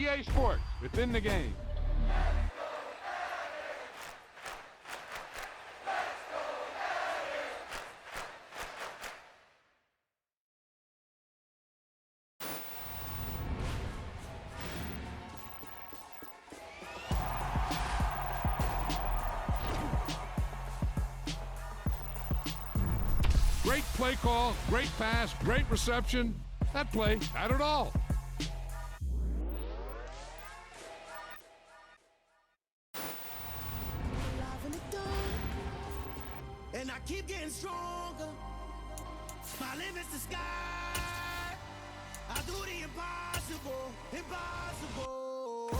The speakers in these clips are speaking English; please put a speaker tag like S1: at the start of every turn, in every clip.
S1: EA Sports. It's in the game. Great play call, great pass, great reception. That play had it all.
S2: And I keep getting stronger. My limit's the sky. I do the impossible, impossible.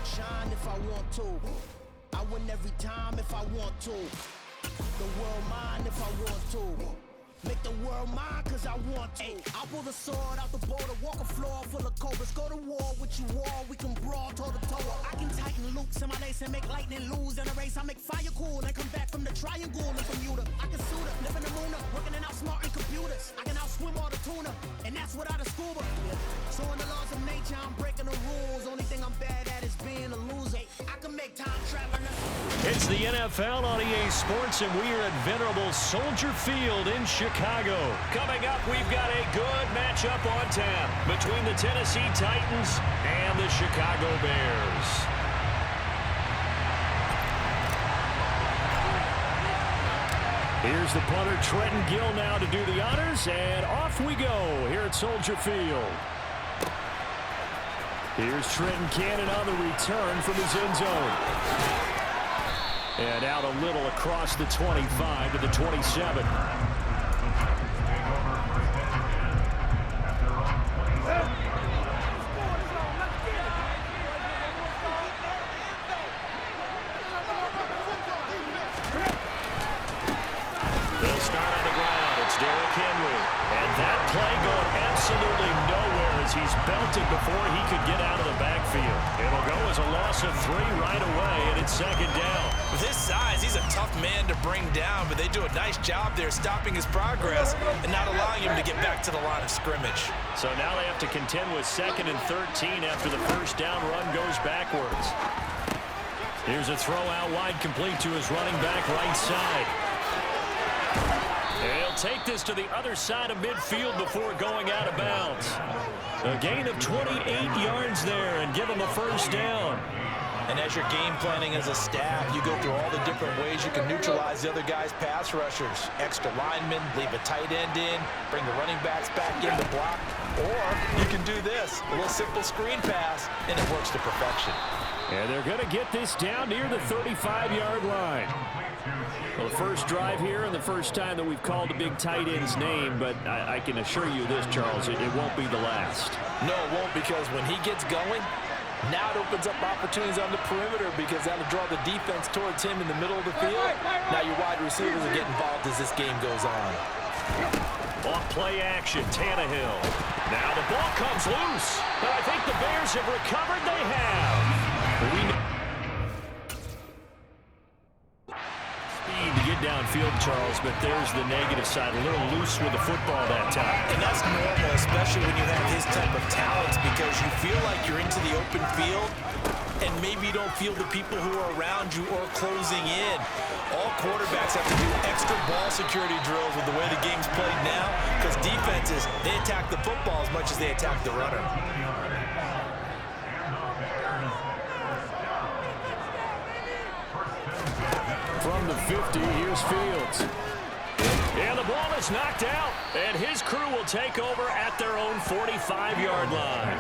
S2: Shine if I want to. I win every time if I want to. The world mine if I want to. Make the world mine cause I want to. I'll pull the sword out the border, walk a floor full of cobras. Go to war with you all, we can brawl toe to toe. I can tighten loops in my lace and make lightning lose in a race. I make fire cool and come back from the triangle in Bermuda. I can suit up, live in the moon up, working and outsmarting computers. I can outswim all the tuna, and that's without a scuba. So in the laws of nature, I'm breaking the rules. Only thing I'm bad at is being a loser. I can make time travel.
S3: It's the NFL on EA Sports, and we are at venerable Soldier Field in Chicago. Coming up, we've got a good matchup on tap between the Tennessee Titans and the Chicago Bears. Here's the punter, Trenton Gill, now to do the honors, and off we go here at Soldier Field. Here's Trenton Cannon on the return from his end zone. And out a little across the 25 to the 27. They'll start on the ground. It's Derrick Henry. And that play going absolutely nowhere as he's belted before he could get out of the backfield. It'll go as a loss of 3 right away, and it's second down.
S4: With his size, he's a tough man to bring down, but they do a nice job there stopping his progress and not allowing him to get back to the line of scrimmage.
S3: So now they have to contend with 2nd and 13 after the first down run goes backwards. Here's a throw out wide, complete to his running back right side. He'll take this to the other side of midfield before going out of bounds. A gain of 28 yards there and give him a first down.
S4: And as you're game planning as a staff, you go through all the different ways you can neutralize the other guy's pass rushers. Extra linemen, leave a tight end in, bring the running backs back in to block. Or you can do this, a little simple screen pass, and it works to perfection.
S3: And they're going to get this down near the 35-yard line. Well, the first drive here and the first time that we've called a big tight end's name, but I can assure you this, Charles, it won't be the last.
S4: No, it won't, because when he gets going, now it opens up opportunities on the perimeter because that'll draw the defense towards him in the middle of the field. Now your wide receivers will get involved as this game goes on.
S3: On play action, Tannehill. Now the ball comes loose, but I think the Bears have recovered. They have. Speed to get downfield, Charles, but there's the negative side. A little loose with the football that time.
S4: And that's normal, especially when you have his type of talents, because you feel like you're into the open field and maybe you don't feel the people who are around you or closing in. All quarterbacks have to do extra ball security drills with the way the game's played now, because defenses, they attack the football as much as they attack the runner.
S3: From the 50, here's Fields. And the ball is knocked out, and his crew will take over at their own 45-yard line.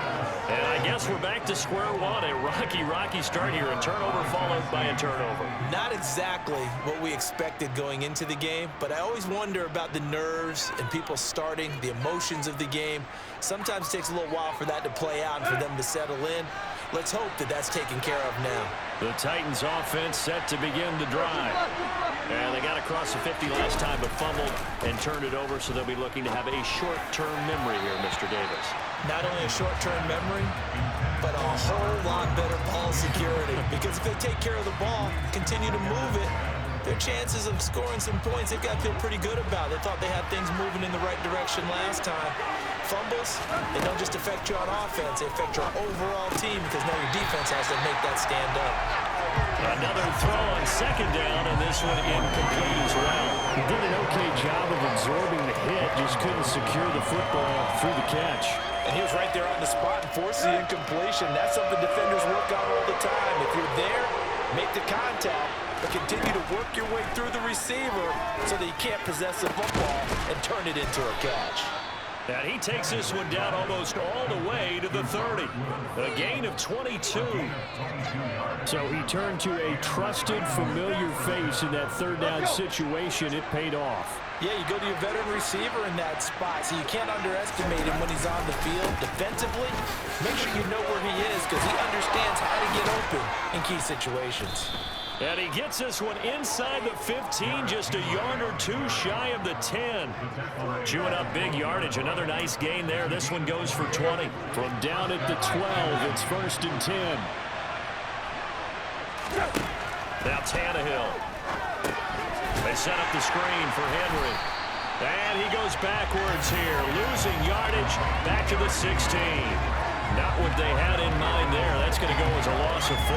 S3: And I guess we're back to square one. A rocky start here. A turnover followed by a turnover.
S4: Not exactly what we expected going into the game, but I always wonder about the nerves and people starting, the emotions of the game. Sometimes it takes a little while for that to play out and for them to settle in. Let's hope that that's taken care of now.
S3: The Titans offense set to begin the drive. And they got across the 50 last time, but fumbled and turned it over, so they'll be looking to have a short-term memory here, Mr. Davis.
S4: Not only a short-term memory, but a whole lot better ball security. Because if they take care of the ball, continue to move it, their chances of scoring some points, they've got to feel pretty good about. They thought they had things moving in the right direction last time. Fumbles, they don't just affect you on offense, they affect your overall team because now your defense has to make that stand up.
S3: Another throw on second down, and this one incomplete as well.
S5: He did an okay job of absorbing the hit, just couldn't secure the football through the catch.
S4: And he was right there on the spot and forced the incompletion. That's something defenders work on all the time. If you're there, make the contact, but continue to work your way through the receiver so that you can't possess the football and turn it into a catch.
S3: And he takes this one down almost all the way to the 30. A gain of 22.
S5: So he turned to a trusted, familiar face in that third down situation. It paid off.
S4: Yeah, you go to your veteran receiver in that spot, so you can't underestimate him when he's on the field. Defensively, make sure you know where he is because he understands how to get open in key situations.
S3: And he gets this one inside the 15, just a yard or two shy of the 10. Chewing up big yardage. Another nice gain there. This one goes for 20.
S5: From down at the 12, it's 1st and 10.
S3: Now Tannehill. They set up the screen for Henry. And he goes backwards here, losing yardage back to the 16. Not what they had in mind there. That's going to go as a loss of 4.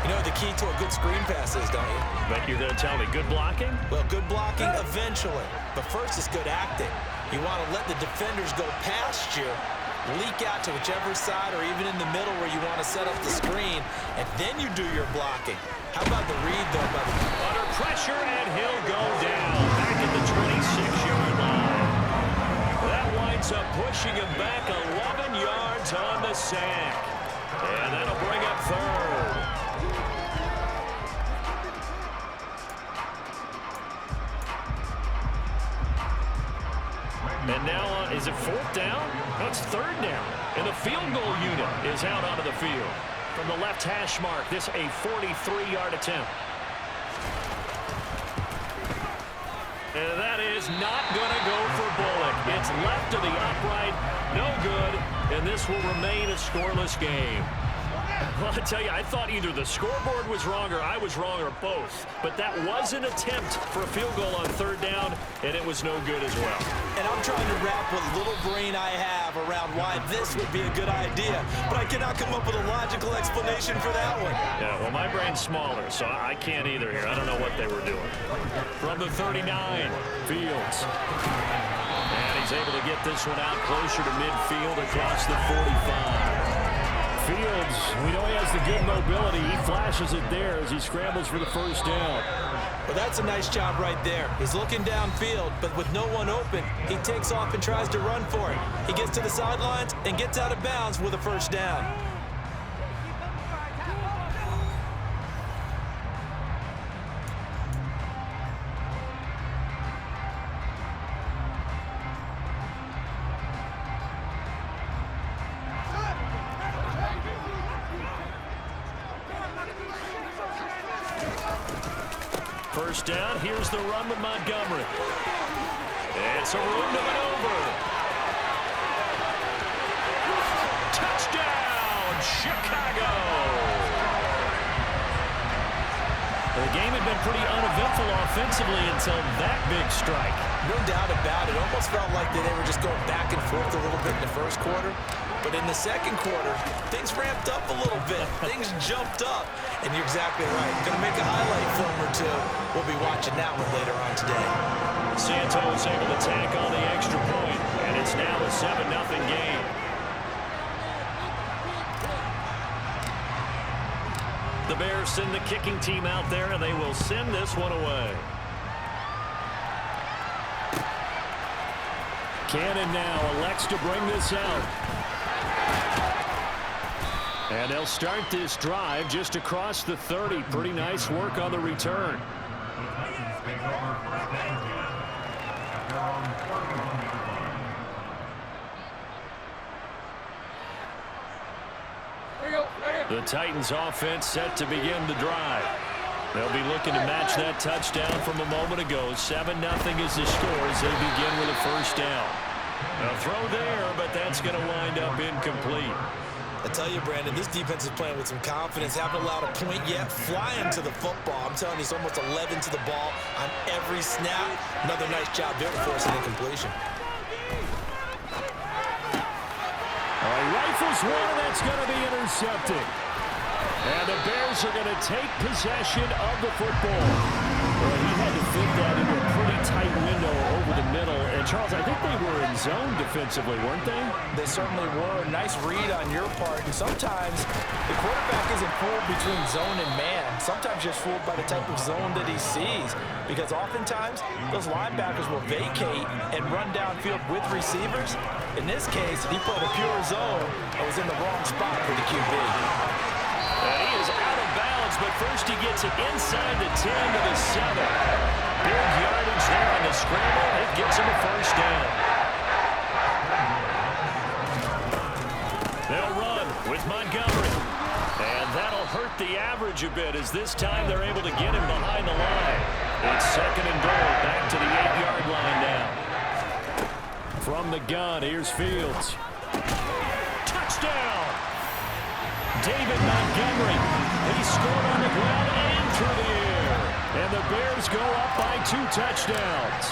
S4: You know what the key to a good screen pass is, don't you?
S3: But you're going to tell me good blocking?
S4: Well, good blocking eventually. But first is good acting. You want to let the defenders go past you, leak out to whichever side or even in the middle where you want to set up the screen, and then you do your blocking. How about the read, though?
S3: Under pressure, and he'll go down back at the 26-yard line. That winds up pushing him back 11 yards on the sack. And that'll bring up 3rd. And now, is it 4th down? No, it's 3rd down. And the field goal unit is out onto the field. From the left hash mark, this a 43-yard attempt. And that is not going to go for Bullock. It's left to the upright, no good, and this will remain a scoreless game. Well, I tell you, I thought either the scoreboard was wrong or I was wrong or both. But that was an attempt for a field goal on 3rd down, and it was no good as well.
S4: And I'm trying to wrap what little brain I have around why this would be a good idea. But I cannot come up with a logical explanation for that one.
S3: Yeah, well, my brain's smaller, so I can't either here. I don't know what they were doing. From the 39, Fields. And he's able to get this one out closer to midfield across the 45.
S5: Fields, we know he has the good mobility. He flashes it there as he scrambles for the 1st down.
S4: Well, that's a nice job right there. He's looking downfield, but with no one open, he takes off and tries to run for it. He gets to the sidelines and gets out of bounds with a 1st down.
S3: First down, here's the run with Montgomery. It's a room to maneuver. Touchdown, Chicago! The game had been pretty uneventful offensively until that big strike.
S4: No doubt about it. Almost felt like they were just going back and forth a little bit in the 1st quarter. But in the 2nd quarter, things ramped up a little bit. Things jumped up. And you're exactly right. Going to make a highlight film or two. We'll be watching that one later on today.
S3: Santos able to tack on the extra point, and it's now a 7-0 game. The Bears send the kicking team out there, and they will send this one away.
S5: Cannon now elects to bring this out. And they'll start this drive just across the 30. Pretty nice work on the return.
S3: The Titans offense set to begin the drive. They'll be looking to match that touchdown from a moment ago. 7-0 is the score as they begin with a 1st down. A throw there, but that's going to wind up incomplete.
S4: I tell you, Brandon, this defense is playing with some confidence. Haven't allowed a point yet. Flying to the football. I'm telling you, it's almost 11 to the ball on every snap. Another nice job there to force an incompletion.
S5: rifles one, and that's going to be intercepted. And the Bears are going to take possession of the football. Well, he had to fit that into a pretty tight window over the middle. And, Charles, I think they were in zone defensively, weren't they?
S4: They certainly were. Nice read on your part. And sometimes the quarterback isn't fooled between zone and man. Sometimes you're fooled by the type of zone that he sees. Because oftentimes, those linebackers will vacate and run downfield with receivers. In this case, he played a pure zone and was in the wrong spot for the QB.
S3: And he is out of bounds, but first he gets it inside the 10 to the 7. Big yardage there on the scramble. It gets him a first down. They'll run with Montgomery. And that'll hurt the average a bit as this time they're able to get him behind the line. It's second and goal, back to the 8-yard line now. From the gun, here's Fields. Touchdown! David Montgomery. He scored on the ground and through the air. And the Bears go up by 2 touchdowns.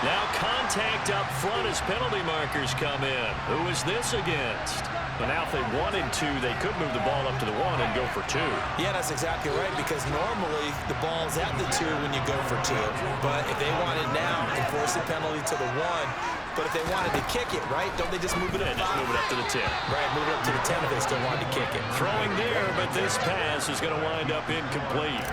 S3: Now contact up front as penalty markers come in. Who is this against? But now if they wanted to, they could move the ball up to the 1 and go for 2.
S4: Yeah, that's exactly right, because normally the ball's at the 2 when you go for 2. But if they want it now, enforce the penalty to the 1. But if they wanted to kick it, right, don't they just move it up?
S3: Yeah, just move it up to the 10.
S4: Right, move it up to the 10 if they still wanted to kick it.
S3: Throwing there, but this pass is going to wind up incomplete.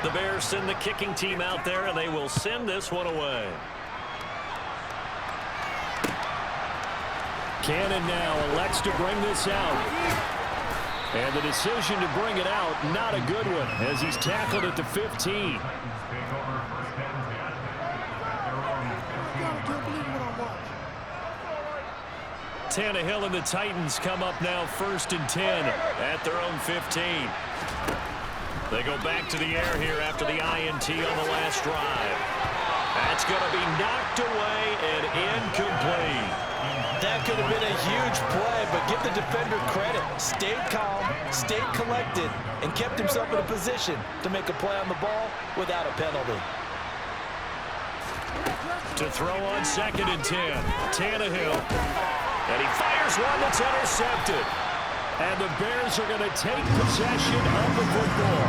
S3: The Bears send the kicking team out there, and they will send this one away.
S5: Cannon now elects to bring this out. And the decision to bring it out, not a good one, as he's tackled at the 15. Tannehill and the Titans come up now 1st and 10 at their own 15. They go back to the air here after the INT on the last drive. That's going to be knocked away and incomplete.
S4: That could have been a huge play, but give the defender credit. Stayed calm, stayed collected, and kept himself in a position to make a play on the ball without a penalty.
S3: To throw on 2nd and 10, Tannehill. And he fires one that's intercepted.
S5: And the Bears are going to take possession of the football.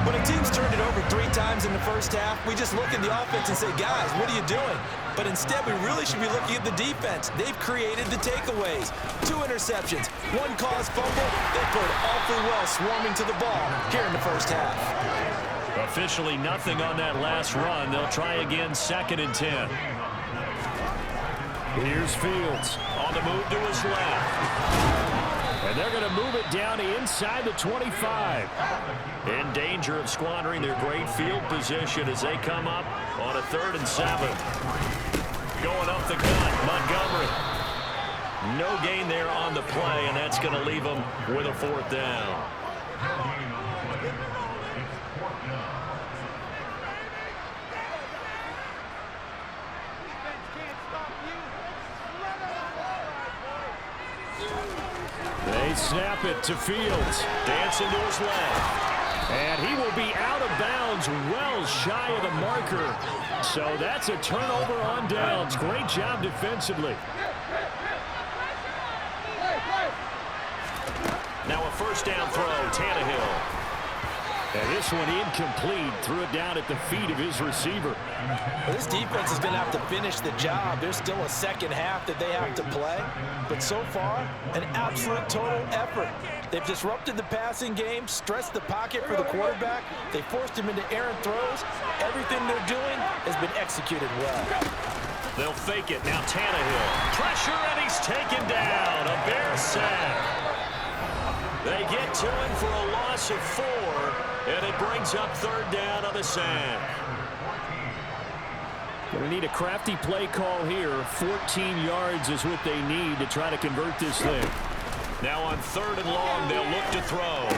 S4: When a team's turned it over 3 times in the first half, we just look at the offense and say, guys, what are you doing? But instead, we really should be looking at the defense. They've created the takeaways. 2 interceptions, 1 caused fumble. They played awfully well swarming to the ball here in the first half.
S3: Officially nothing on that last run. They'll try again 2nd and 10.
S5: Here's Fields
S3: on the move to his left.
S5: And they're going to move it down inside the 25.
S3: In danger of squandering their great field position as they come up on a 3rd and 7. Going up the gut, Montgomery. No gain there on the play, and that's going to leave them with a 4th down.
S5: They snap it to Fields.
S3: Dancing to his left.
S5: And he will be out of bounds, well shy of the marker. So that's a turnover on downs. Great job defensively.
S3: Now a 1st down throw, Tannehill.
S5: And this one incomplete. Threw it down at the feet of his receiver.
S4: This defense is going to have to finish the job. There's still a second half that they have to play. But so far, an absolute total effort. They've disrupted the passing game, stressed the pocket for the quarterback. They forced him into errant throws. Everything they're doing has been executed well.
S3: They'll fake it. Now Tannehill. Pressure, and he's taken down. A Bear sack. They get to him for a loss of 4. And it brings up 3rd down on the sack.
S5: Going to need a crafty play call here. 14 yards is what they need to try to convert this thing.
S3: Now on 3rd and long, they'll look to throw.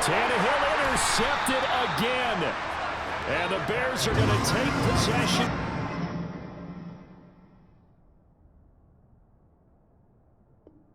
S5: Tannehill intercepted again. And the Bears are going to take possession.